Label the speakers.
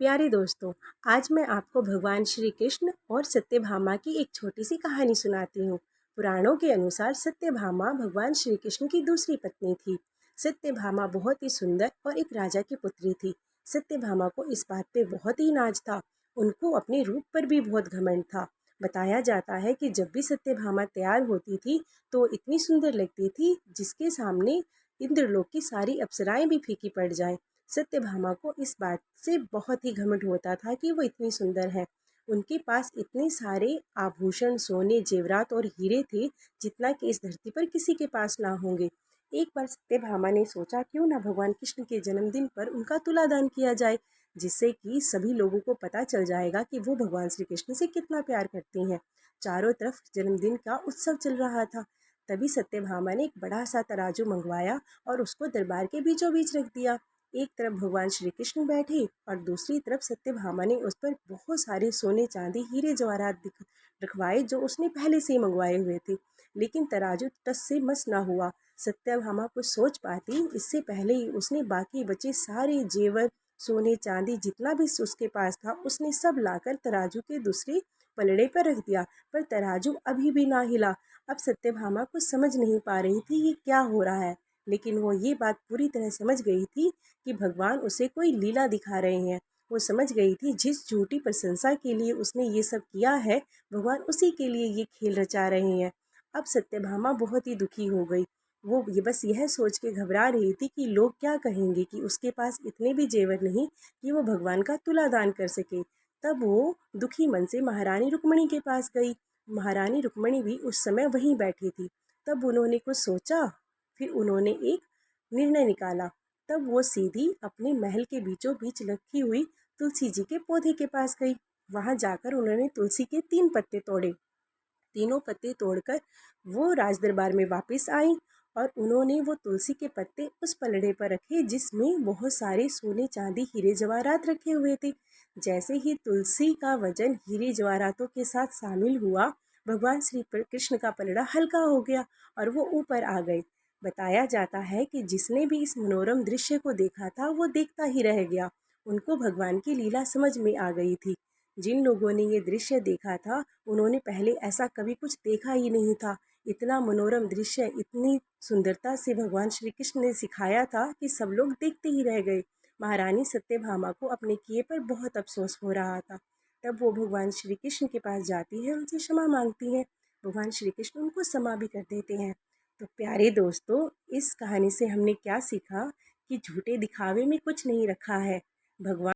Speaker 1: प्यारे दोस्तों, आज मैं आपको भगवान श्री कृष्ण और सत्यभामा की एक छोटी सी कहानी सुनाती हूँ। पुराणों के अनुसार सत्यभामा भगवान श्री कृष्ण की दूसरी पत्नी थी। सत्यभामा बहुत ही सुंदर और एक राजा की पुत्री थी। सत्यभामा को इस बात पे बहुत ही नाज था। उनको अपने रूप पर भी बहुत घमंड था। बताया जाता है कि जब भी सत्यभामा तैयार होती थी तो इतनी सुंदर लगती थी जिसके सामने इंद्रलोक की सारी अप्सराएं भी फीकी पड़ जाएं। सत्यभामा को इस बात से बहुत ही घमंड होता था कि वो इतनी सुंदर है। उनके पास इतने सारे आभूषण, सोने, जेवरात और हीरे थे जितना कि इस धरती पर किसी के पास ना होंगे। एक बार सत्यभामा ने सोचा क्यों ना भगवान कृष्ण के जन्मदिन पर उनका तुलादान किया जाए, जिससे कि सभी लोगों को पता चल जाएगा कि वो भगवान श्री कृष्ण से कितना प्यार करती हैं। चारों तरफ जन्मदिन का उत्सव चल रहा था। तभी सत्यभामा ने एक बड़ा सा तराजू मंगवाया और उसको दरबार के बीचों बीच रख दिया। एक तरफ भगवान श्री कृष्ण बैठे और दूसरी तरफ सत्यभामा ने उस पर बहुत सारे सोने, चांदी, हीरे जवाहरात रखवाए जो उसने पहले से ही मंगवाए हुए थे। लेकिन तराजू टस से मस ना हुआ। सत्यभामा कुछ सोच पाती इससे पहले ही उसने बाकी बचे सारे जेवर, सोने, चांदी जितना भी उसके पास था उसने सब लाकर तराजू के दूसरे पलड़े पर रख दिया। पर तराजू अभी भी ना हिला। अब सत्यभामा कुछ समझ नहीं पा रही थी ये क्या हो रहा है, लेकिन वो ये बात पूरी तरह समझ गई थी कि भगवान उसे कोई लीला दिखा रहे हैं। वो समझ गई थी जिस झूठी प्रशंसा के लिए उसने ये सब किया है, भगवान उसी के लिए ये खेल रचा रहे हैं। अब सत्यभामा बहुत ही दुखी हो गई। वो ये बस यह सोच के घबरा रही थी कि लोग क्या कहेंगे कि उसके पास इतने भी जेवर नहीं कि वो भगवान का तुलादान कर सके। तब वो दुखी मन से महारानी रुक्मणी के पास गई। महारानी रुक्मणी भी उस समय वहीं बैठी थी। तब उन्होंने कुछ सोचा, फिर उन्होंने एक निर्णय निकाला। तब वो सीधी अपने महल के बीचों बीच रखी हुई तुलसी जी के पौधे के पास गई। वहां जाकर उन्होंने तुलसी के 3 पत्ते तोड़े। तीनों पत्ते तोड़कर वो राज दरबार में वापस आई और उन्होंने वो तुलसी के पत्ते उस पलड़े पर रखे जिसमें बहुत सारे सोने, चांदी, हीरे जवाहरात रखे हुए थे। जैसे ही तुलसी का वजन हीरे जवाहरातों के साथ शामिल हुआ, भगवान श्री कृष्ण का पलड़ा हल्का हो गया और वो ऊपर आ गए। बताया जाता है कि जिसने भी इस मनोरम दृश्य को देखा था वो देखता ही रह गया। उनको भगवान की लीला समझ में आ गई थी। जिन लोगों ने ये दृश्य देखा था उन्होंने पहले ऐसा कभी कुछ देखा ही नहीं था। इतना मनोरम दृश्य इतनी सुंदरता से भगवान श्री कृष्ण ने सिखाया था कि सब लोग देखते ही रह गए। महारानी सत्यभामा को अपने किए पर बहुत अफसोस हो रहा था। तब वो भगवान श्री कृष्ण के पास जाती है, उनसे क्षमा मांगती हैं। भगवान श्री कृष्ण उनको क्षमा भी कर देते हैं। तो प्यारे दोस्तों, इस कहानी से हमने क्या सीखा कि झूठे दिखावे में कुछ नहीं रखा है। भगवान